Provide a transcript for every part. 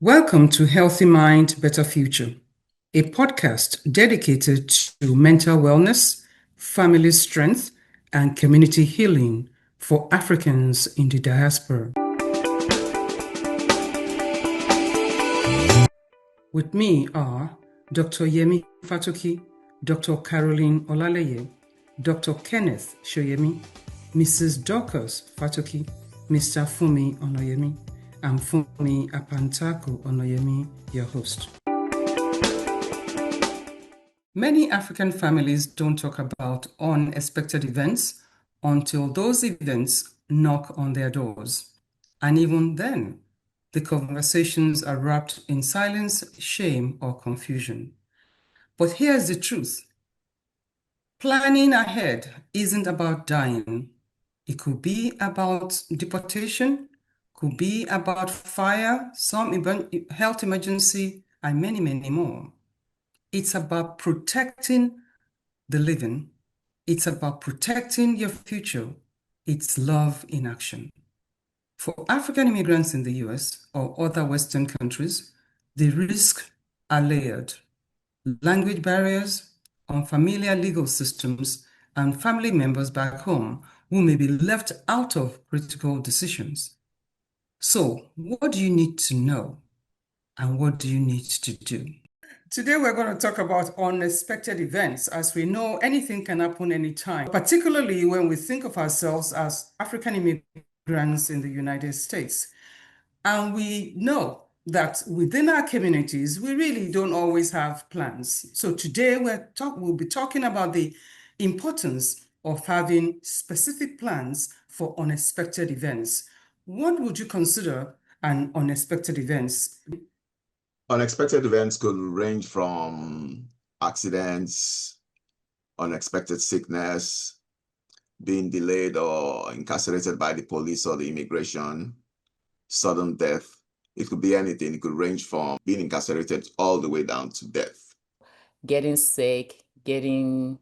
Welcome to Healthy Mind, Better Future, a podcast dedicated to mental wellness, family strength, and community healing for Africans in the diaspora. With me are Dr. Adeyemi Fatoki, Dr. Caroline Olaleye, Dr. Kenneth Soyemi, Mrs. Dorcas Fatoki, Mr. Funmi Onayemi, and Funmi Apantaku-Onayemi, your host. Many African families don't talk about unexpected events until those events knock on their doors. And even then, the conversations are wrapped in silence, shame, or confusion. But here's the truth. Planning ahead isn't about dying. It could be about deportation, could be about fire, some health emergency, and many, many more. It's about protecting the living. It's about protecting your future. It's love in action. For African immigrants in the US or other Western countries, the risks are layered. Language barriers, unfamiliar legal systems, and family members back home who may be left out of critical decisions. So, what do you need to know? And what do you need to do? Today, we're going to talk about unexpected events. As we know, anything can happen anytime, particularly when we think of ourselves as African immigrants in the United States. And we know that within our communities, we really don't always have plans. So today, we'll be talking about the importance of having specific plans for unexpected events. What would you consider an unexpected event? Unexpected events could range from accidents, unexpected sickness, being delayed or incarcerated by the police or the immigration, sudden death. It could be anything. It could range from being incarcerated all the way down to death. Getting sick, getting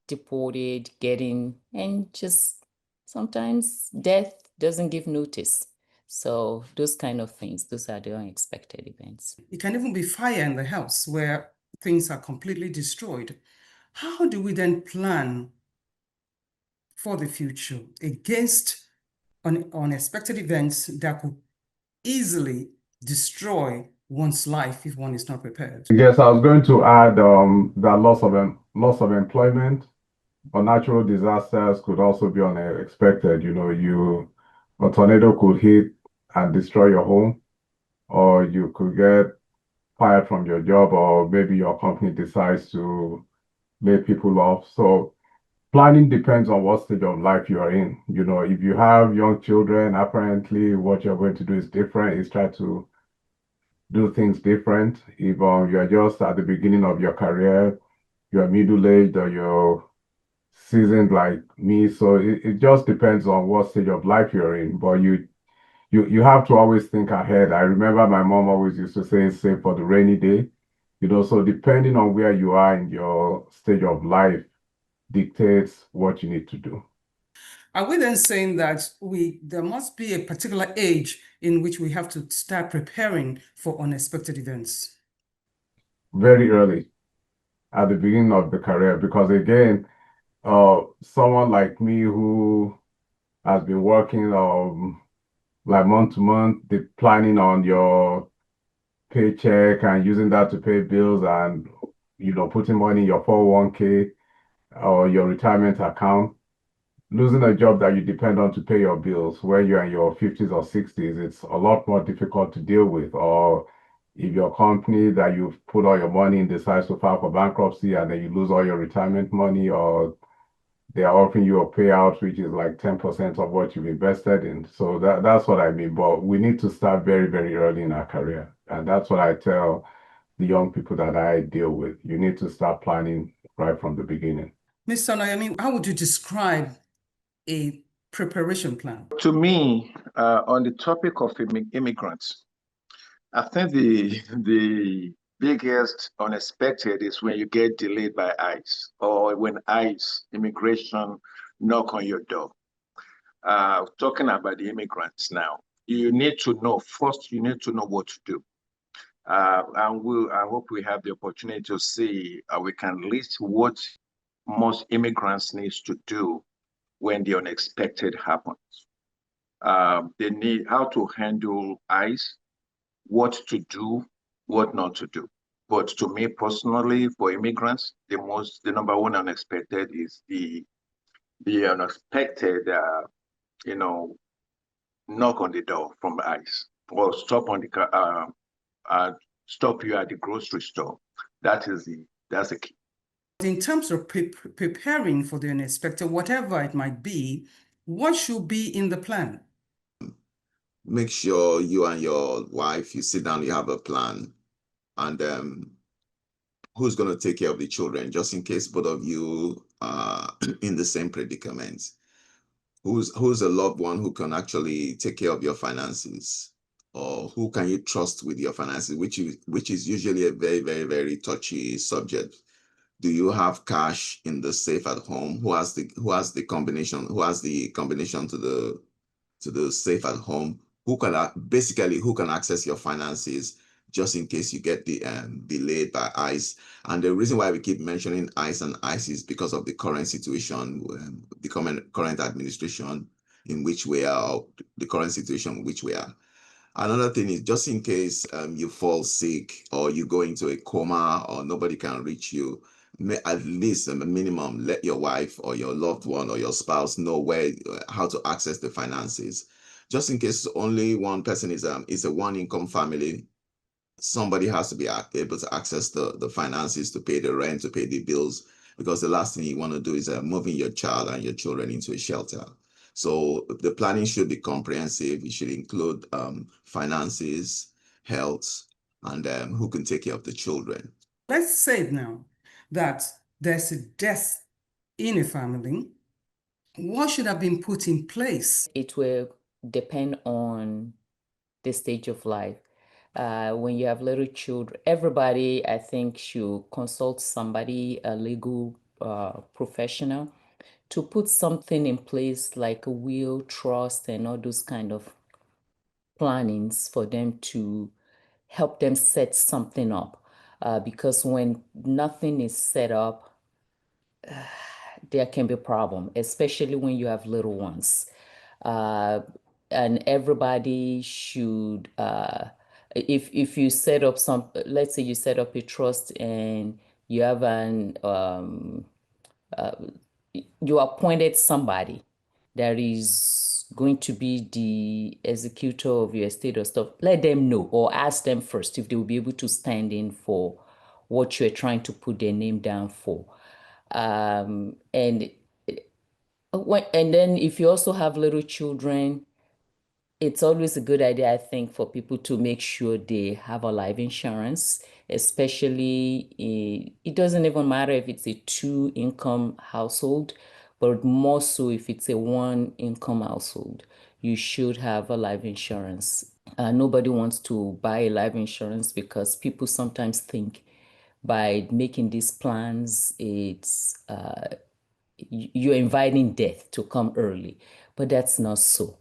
deported, and just sometimes death doesn't give notice. So those kind of things, those are the unexpected events. It can even be fire in the house where things are completely destroyed. How do we then plan for the future against unexpected events that could easily destroy one's life if one is not prepared? Yes, I was going to add that loss of employment or natural disasters could also be unexpected. A tornado could hit and destroy your home, or you could get fired from your job, or maybe your company decides to lay people off. So planning depends on what stage of life you are in. If you have young children, apparently what you're going to do is different. Is try to do things different. If you're just at the beginning of your career, you're middle-aged or you're seasoned like me. So it just depends on what stage of life you're in. But you have to always think ahead. I remember my mom always used to say, save for the rainy day. So depending on where you are in your stage of life dictates what you need to do. Are we then saying that there must be a particular age in which we have to start preparing for unexpected events? Very early, at the beginning of the career, because again, someone like me who has been working like month to month, planning on your paycheck and using that to pay bills and putting money in your 401k or your retirement account. Losing a job that you depend on to pay your bills when you're in your 50s or 60s, it's a lot more difficult to deal with. Or if your company that you've put all your money in decides to file for bankruptcy and then you lose all your retirement money, or they are offering you a payout which is like 10% of what you've invested in. So that's what I mean. But we need to start very, very early in our career. And that's what I tell the young people that I deal with. You need to start planning right from the beginning. Mr. Onayemi, how would you describe a preparation plan? To me, on the topic of immigrants, I think the biggest unexpected is when you get delayed by ICE or when ICE immigration knock on your door. Talking about the immigrants now, you need to know what to do. And I hope we have the opportunity to see, we can list what most immigrants needs to do when the unexpected happens. They need how to handle ICE, what to do, what not to do. But to me personally, for immigrants, the number one unexpected is the unexpected, knock on the door from ICE or stop you at the grocery store. That's the key. In terms of preparing for the unexpected, whatever it might be, what should be in the plan? Make sure you and your wife, you sit down, you have a plan, and who's going to take care of the children, just in case both of you are in the same predicament. Who's a loved one who can actually take care of your finances, or who can you trust with your finances, which is usually a very, very, very touchy subject. Do you have cash in the safe at home? Who has the combination to the safe at home? Who can access your finances just in case you get delayed by ICE? And the reason why we keep mentioning ICE and ICE is because of the current situation, the current administration in which we are, or the current situation in which we are. Another thing is, just in case you fall sick or you go into a coma or nobody can reach you, at least a minimum, let your wife or your loved one or your spouse know how to access the finances. Just in case only one person is a one-income family, somebody has to be able to access the finances to pay the rent, to pay the bills, because the last thing you want to do is moving your child and your children into a shelter. So the planning should be comprehensive. It should include finances, health, and who can take care of the children. Let's say now that there's a death in a family. What should have been put in place? It will depend on the stage of life. When you have little children, everybody, I think, should consult somebody, a legal professional, to put something in place like a will, trust, and all those kind of plannings for them to help them set something up. Because when nothing is set up, there can be a problem, especially when you have little ones. And everybody should, if you set up let's say you set up a trust and you have you appointed somebody that is going to be the executor of your estate or stuff, let them know or ask them first if they will be able to stand in for what you're trying to put their name down for. And then if you also have little children, it's always a good idea, I think, for people to make sure they have a life insurance, especially it doesn't even matter if it's a 2-income household, but more so if it's a 1-income household, you should have a life insurance. Nobody wants to buy a life insurance because people sometimes think by making these plans, it's you're inviting death to come early, but that's not so.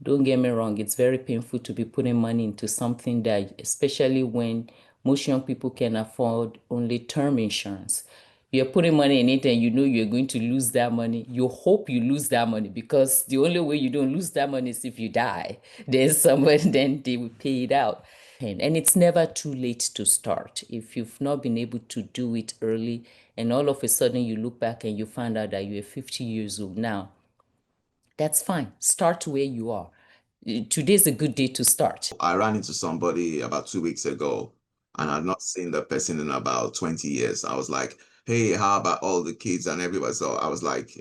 Don't get me wrong, it's very painful to be putting money into something that, especially when most young people can afford only term insurance. You're putting money in it and you know you're going to lose that money. You hope you lose that money because the only way you don't lose that money is if you die. There's someone, then they will pay it out. And it's never too late to start. If you've not been able to do it early and all of a sudden you look back and you find out that you're 50 years old now, that's fine. Start where you are. Today's a good day to start. I ran into somebody about 2 weeks ago and I'd not seen the person in about 20 years. I was like, hey, how about all the kids and everybody? So I was like,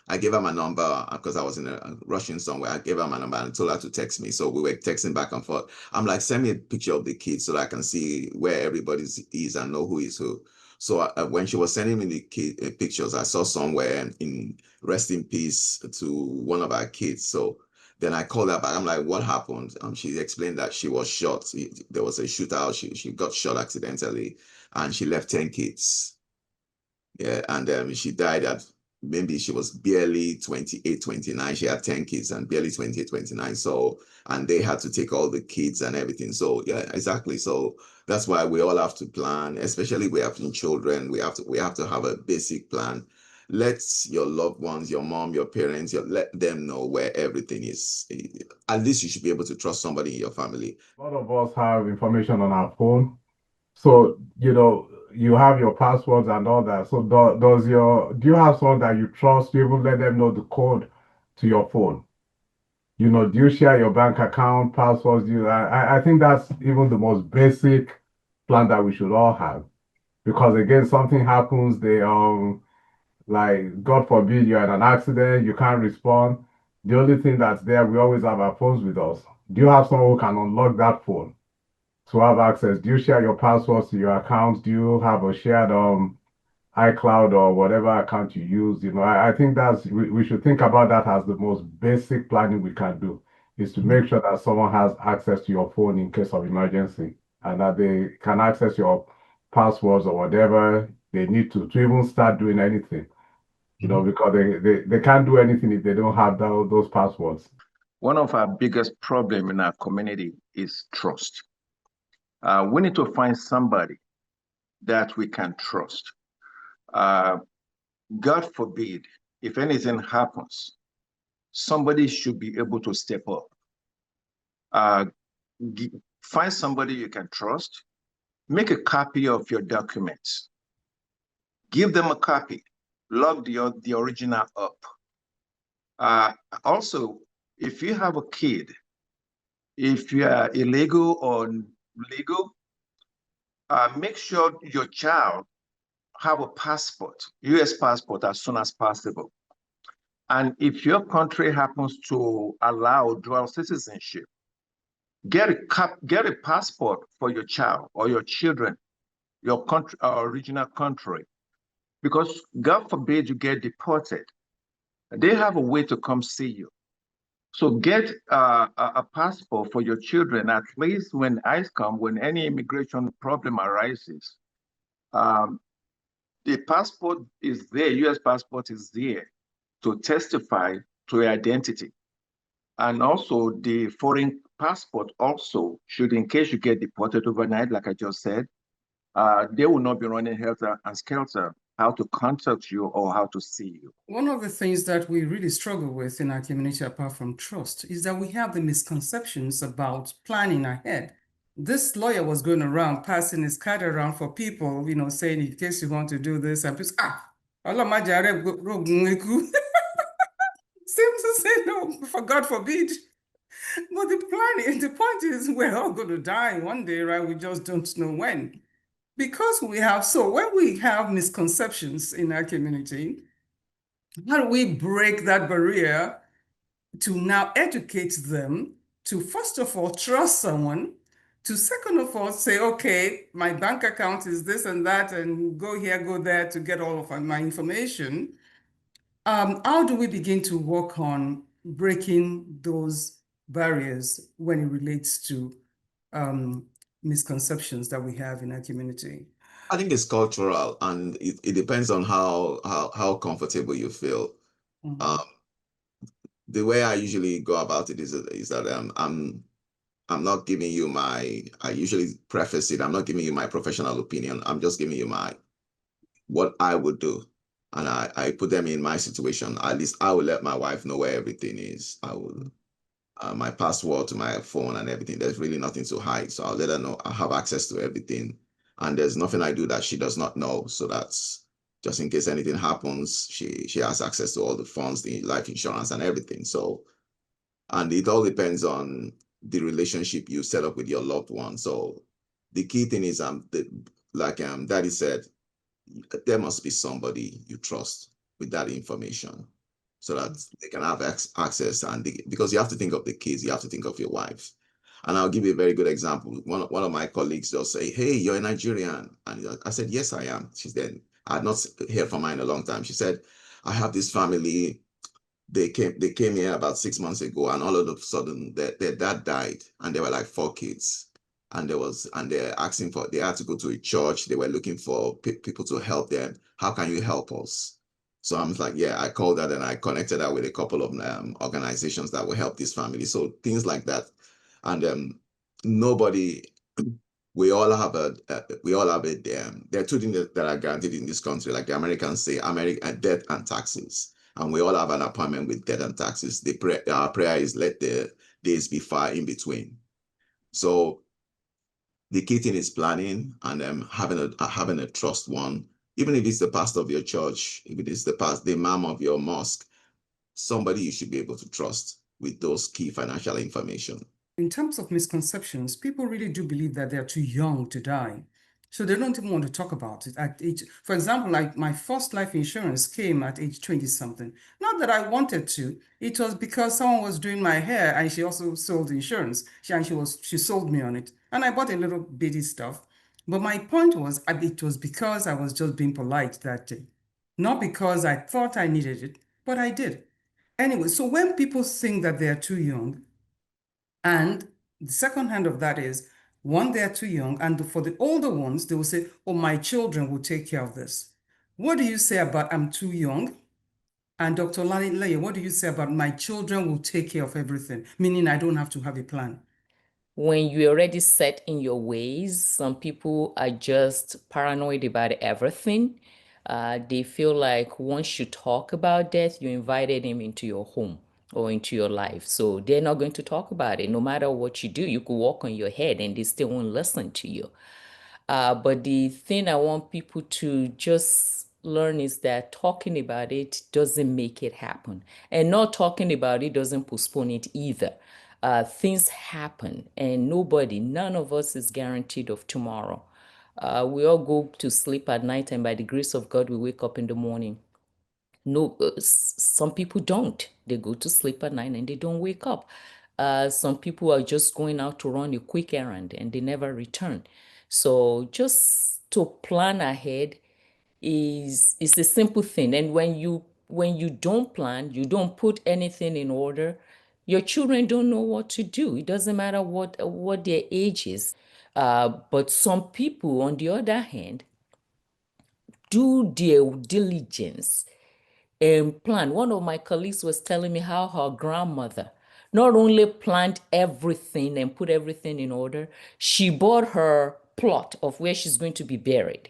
I gave her my number because I was rushing somewhere. I gave her my number and told her to text me. So we were texting back and forth. I'm like, send me a picture of the kids so that I can see where everybody is and know who is who. So when she was sending me the pictures, I saw somewhere in rest in peace to one of our kids. So then I called her back. I'm like, what happened? She explained that she was shot. There was a shootout. She got shot accidentally and she left 10 kids. Yeah, and she died at maybe she was barely 28, 29. She had 10 kids and barely 28, 29. So, and they had to take all the kids and everything. So yeah, exactly. So that's why we all have to plan, especially we have children. We have to have a basic plan. Let your loved ones, your mom, your parents, let them know where everything is. At least you should be able to trust somebody in your family. A lot of us have information on our phone. So, you have your passwords and all that. So do you have someone that you trust? You even let them know the code to your phone? Do you share your bank account passwords? I think that's even the most basic plan that we should all have. Because again, something happens, like God forbid you're in an accident, you can't respond. The only thing that's there, we always have our phones with us. Do you have someone who can unlock that phone to have access? Do you share your passwords to your accounts? Do you have a shared iCloud or whatever account you use? I think we should think about that as the most basic planning we can do, is to make sure that someone has access to your phone in case of emergency, and that they can access your passwords or whatever they need to even start doing anything. Because they can't do anything if they don't have those passwords. One of our biggest problems in our community is trust. We need to find somebody that we can trust. God forbid, if anything happens, somebody should be able to step up. Find somebody you can trust. Make a copy of your documents. Give them a copy. Log the original up. Also, if you have a kid, if you are illegal or legal, make sure your child have a passport, US passport, as soon as possible. And if your country happens to allow dual citizenship, get a passport for your child or your children, your country, original country, because God forbid you get deported. They have a way to come see you. So get a passport for your children, at least when ICE come, when any immigration problem arises. The passport is there, US passport is there to testify to your identity. And also the foreign passport also should, in case you get deported overnight, like I just said, they will not be running helter and skelter how to contact you or how to see you. One of the things that we really struggle with in our community, apart from trust, is that we have the misconceptions about planning ahead. This lawyer was going around passing his card around for people, saying, in case you want to do this, and people, seems to say no, for God forbid. But the point is, we're all going to die one day, right? We just don't know when. Because when we have misconceptions in our community, how do we break that barrier to now educate them to, first of all, trust someone, to second of all, say, okay, my bank account is this and that, and go here, go there to get all of my information. How do we begin to work on breaking those barriers when it relates to misconceptions that we have in our community? I think it's cultural, and it depends on how comfortable you feel. The way I usually go about it is that I'm not giving you I usually preface it, I'm not giving you my professional opinion. I'm just giving you what I would do. And I put them in my situation. At least I will let my wife know where everything is. I will, my password to my phone and everything. There's really nothing to hide. So I'll let her know I have access to everything. And there's nothing I do that she does not know. So that's just in case anything happens, she has access to all the funds, the life insurance and everything. So, and it all depends on the relationship you set up with your loved one. So the key thing is, like Daddy said, there must be somebody you trust with that information so that they can have access. And because you have to think of the kids, you have to think of your wife. And I'll give you a very good example. One of my colleagues will say, hey, you're a Nigerian. And I said, yes, I am. She said, I had not heard from her in a long time. She said, I have this family. They came here about 6 months ago, and all of a sudden their dad died, and there were like 4 kids. And they're asking they had to go to a church. They were looking for people to help them. How can you help us? So I'm like, yeah, I called that and I connected that with a couple of organizations that will help these families. So things like that. And nobody, we all have a, there are two things that are guaranteed in this country, like the Americans say, death and taxes. And we all have an appointment with death and taxes. Our prayer is let the days be far in between. So the key thing is planning and having a trust one. Even if it's the pastor of your church, if it is the imam of your mosque, somebody you should be able to trust with those key financial information. In terms of misconceptions, people really do believe that they're too young to die. So they don't even want to talk about it at age. For example, like my first life insurance came at age 20 something. Not that I wanted to. It was because someone was doing my hair and she also sold insurance. She sold me on it. And I bought a little bitty stuff. But my point was, it was because I was just being polite that day. Not because I thought I needed it, but I did. Anyway, so when people think that they're too young, and the second hand of that is, one, they're too young. And for the older ones, they will say, oh, my children will take care of this. What do you say about I'm too young? And Dr. Olaleye, what do you say about my children will take care of everything, meaning I don't have to have a plan? When you're already set in your ways, some people are just paranoid about everything. They feel like once you talk about death, you invited him into your home or into your life. So they're not going to talk about it. No matter what you do, you could walk on your head and they still won't listen to you. But the thing I want people to just learn is that talking about it doesn't make it happen. And not talking about it doesn't postpone it either. Things happen and none of us is guaranteed of tomorrow. We all go to sleep at night and by the grace of God, we wake up in the morning. No, some people don't. They go to sleep at night and they don't wake up. Some people are just going out to run a quick errand and they never return. So just to plan ahead is a simple thing. And when you don't plan, you don't put anything in order, your children don't know what to do. It doesn't matter what their age is. But some people, on the other hand, do their diligence and plan. One of my colleagues was telling me how her grandmother not only planned everything and put everything in order, she bought her plot of where she's going to be buried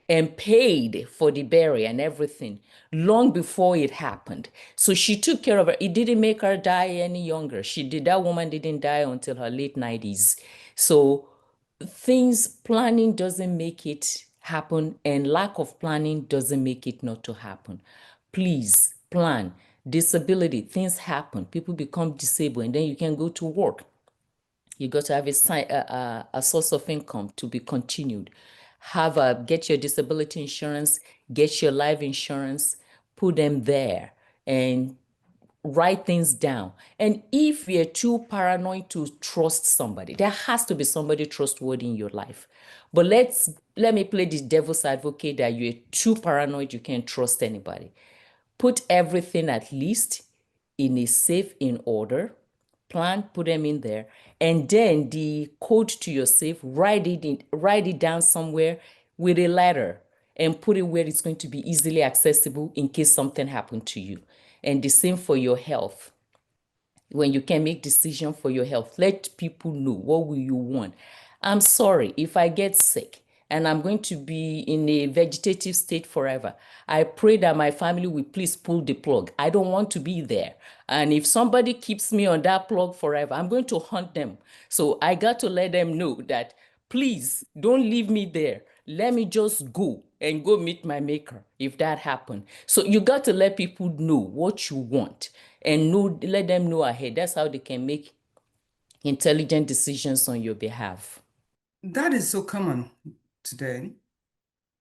and paid for the burial and everything long before it happened. So she took care of her. It didn't make her die any younger. That woman didn't die until her late 90s. So planning doesn't make it happen, and lack of planning doesn't make it not to happen. Please plan. Disability, things happen. People become disabled and then you can go to work. You got to have a source of income to be continued. Get your disability insurance, get your life insurance, put them there and write things down. And if you're too paranoid to trust somebody, there has to be somebody trustworthy in your life. But let me play this devil's advocate that you're too paranoid, you can't trust anybody. Put everything at least in a safe in order. Plan, put them in there, and then the code to your safe, write it down somewhere with a letter and put it where it's going to be easily accessible in case something happened to you. And the same for your health. When you can make decisions for your health, let people know what will you want. I'm sorry if I get sick and I'm going to be in a vegetative state forever. I pray that my family will please pull the plug. I don't want to be there. And if somebody keeps me on that plug forever, I'm going to hunt them. So I got to let them know that please don't leave me there. Let me just go and go meet my maker if that happened. So you got to let people know what you want and let them know ahead. That's how they can make intelligent decisions on your behalf. That is so common today.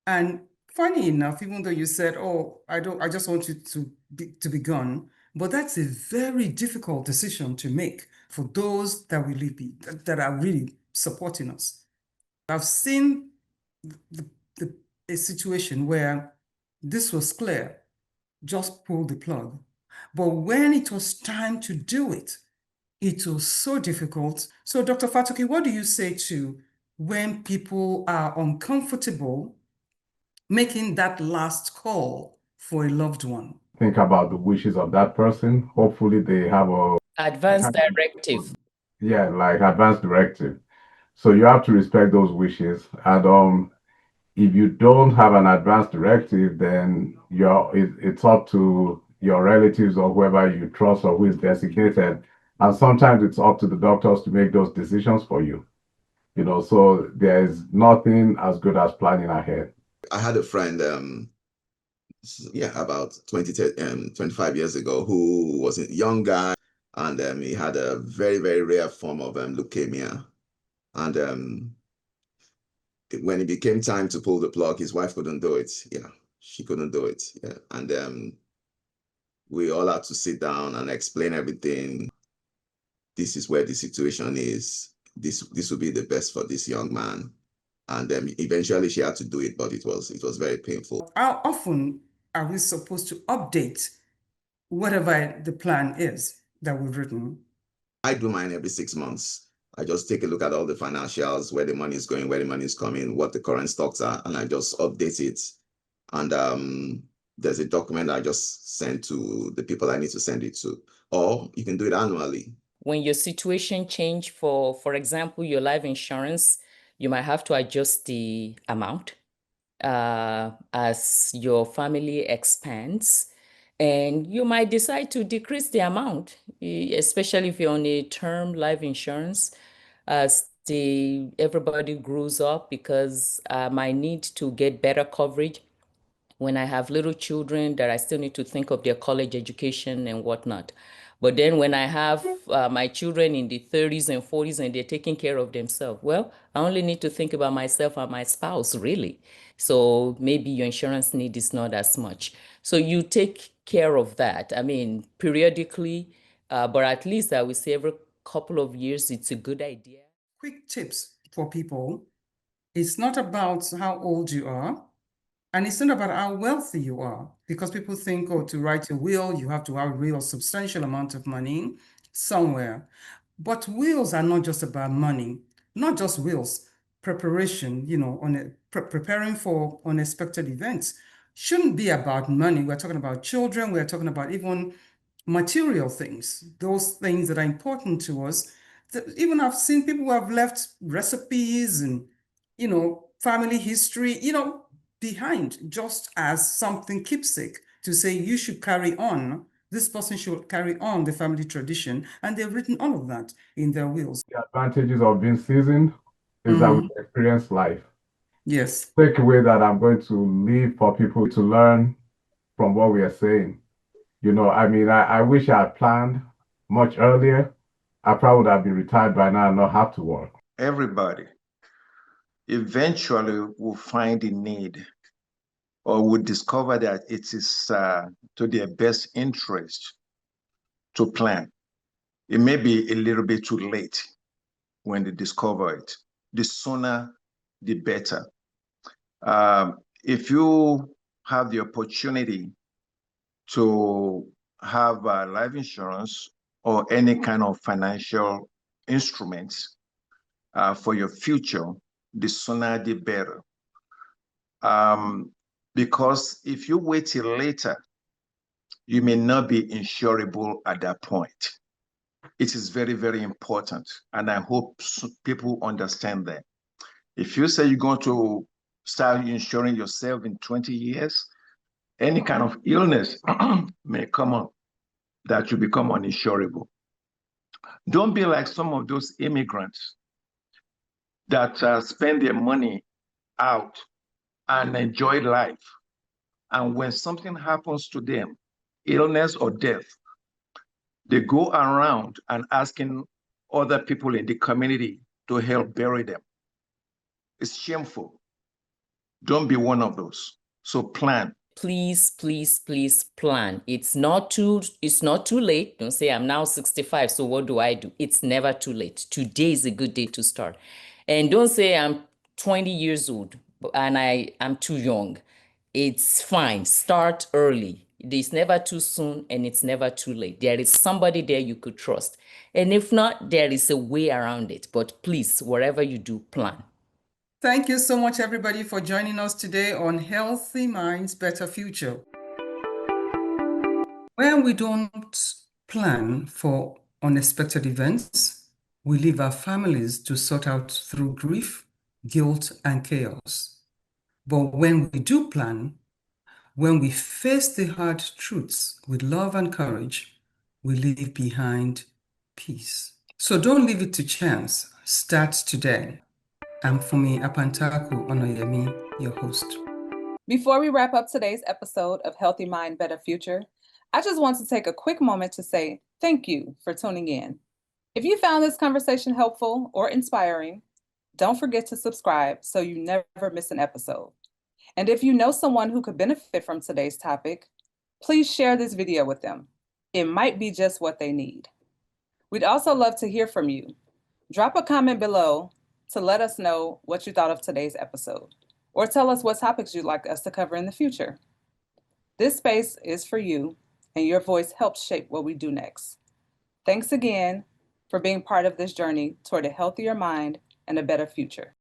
And funny enough, even though you said, oh, I just want you to be gone, but that's a very difficult decision to make for those that are really supporting us. I've seen a situation where this was clear, just pull the plug. But when it was time to do it, it was so difficult. So Dr. Fatoki, what do you say to when people are uncomfortable making that last call for a loved one. Think about the wishes of that person. Hopefully they have a Advanced directive. yeah, like advanced directive. So you have to respect those wishes. And if you don't have an advanced directive, then it's up to your relatives or whoever you trust or who is designated. And sometimes it's up to the doctors to make those decisions for you. So there's nothing as good as planning ahead. I had a friend, about 25 years ago, who was a young guy, and he had a very, very rare form of leukemia. And when it became time to pull the plug, his wife couldn't do it. Yeah, she couldn't do it. Yeah, and we all had to sit down and explain everything. This is where the situation is. This will be the best for this young man. And eventually she had to do it, but it was very painful. How often are we supposed to update whatever the plan is that we've written? I do mine every 6 months. I just take a look at all the financials, where the money is going, where the money is coming, what the current stocks are, and I just update it. And there's a document I just send to the people I need to send it to. Or you can do it annually. When your situation change, for example, your life insurance, you might have to adjust the amount as your family expands. And you might decide to decrease the amount, especially if you're on a term life insurance, as everybody grows up, because I might need to get better coverage when I have little children that I still need to think of their college education and whatnot. But then when I have my children in the 30s and 40s and they're taking care of themselves, well, I only need to think about myself and my spouse, really. So maybe your insurance need is not as much. So you take care of that. I mean, periodically, but at least I would say every couple of years, it's a good idea. Quick tips for people. It's not about how old you are, and it's not about how wealthy you are, because people think, oh, to write a will, you have to have a real substantial amount of money somewhere. But wills are not just about money, not just wills. Preparation, preparing for unexpected events shouldn't be about money. We're talking about children. We're talking about even material things, those things that are important to us. Even I've seen people who have left recipes and, family history, behind, just as something keepsake to say you should carry on. This person should carry on the family tradition, and they've written all of that in their wills. The advantages of being seasoned is that we experience life. Yes. Take away that I'm going to leave for people to learn from what we are saying. I wish I had planned much earlier. I probably would have been retired by now and not have to work. Everybody eventually will find a need or will discover that it is to their best interest to plan. It may be a little bit too late when they discover it. The sooner, the better. If you have the opportunity to have life insurance or any kind of financial instruments for your future, the sooner the better. Because if you wait till later, you may not be insurable at that point. It is very, very important. And I hope people understand that. If you say you're going to start insuring yourself in 20 years, any kind of illness may come up that you become uninsurable. Don't be like some of those immigrants that spend their money out and enjoy life. And when something happens to them, illness or death, they go around and asking other people in the community to help bury them. It's shameful. Don't be one of those. So plan. Please, please, please plan. It's not too late. Don't say I'm now 65, so what do I do? It's never too late. Today is a good day to start. And don't say I'm 20 years old and I'm too young. It's fine. Start early. It's never too soon and it's never too late. There is somebody there you could trust. And if not, there is a way around it. But please, whatever you do, plan. Thank you so much, everybody, for joining us today on Healthy Minds, Better Future. When we don't plan for unexpected events, we leave our families to sort out through grief, guilt, and chaos. But when we do plan, when we face the hard truths with love and courage, we leave behind peace. So don't leave it to chance. Start today. I'm Funmi Apantaku-Onayemi, your host. Before we wrap up today's episode of Healthy Mind, Better Future, I just want to take a quick moment to say thank you for tuning in. If you found this conversation helpful or inspiring, don't forget to subscribe so you never miss an episode. And if you know someone who could benefit from today's topic, please share this video with them. It might be just what they need. We'd also love to hear from you. Drop a comment below to let us know what you thought of today's episode, or tell us what topics you'd like us to cover in the future. This space is for you, and your voice helps shape what we do next. Thanks again for being part of this journey toward a healthier mind and a better future.